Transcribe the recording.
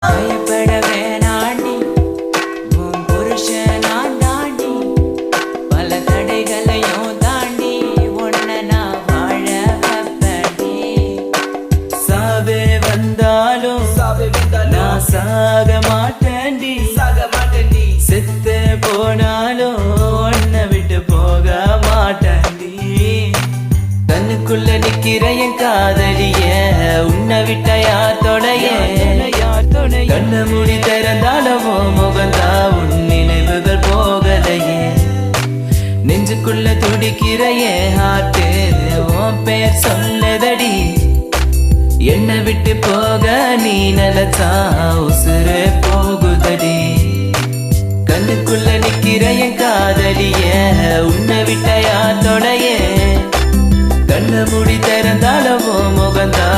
பயப்பட வேணாண்டி உன் புருஷன் நான் தாண்டி பல தடைகளையும் தாண்டி உன்னை நான் வாழ வைப்பேன்டி சாவே வந்தாலும் நான் சாக மாட்டேன்டி செத்து போனாலும் உன்னை விட்டு போக மாட்டேன்டி கண்ணுக்குள்ள நிக்கிற என் காதலிய உன்னை விட்ட யார் தொடைய கண்ண மூடி திறந்தாலவோ முகந்தா உன் நினைவுகள் போகலையே நெஞ்சுக்குள்ள துடிக்கிற என் ஹார்ட்டு உன் பேர் சொன்னதடி என்னை விட்டு போக நீ நினைச்சா உசுறு போகுதடி கண்ணுக்குள்ள நிக்கிற என் காதலிய உன்னை விட்ட யார் தொடைய கண்ண மூடி திறந்தாலவோ முகந்தா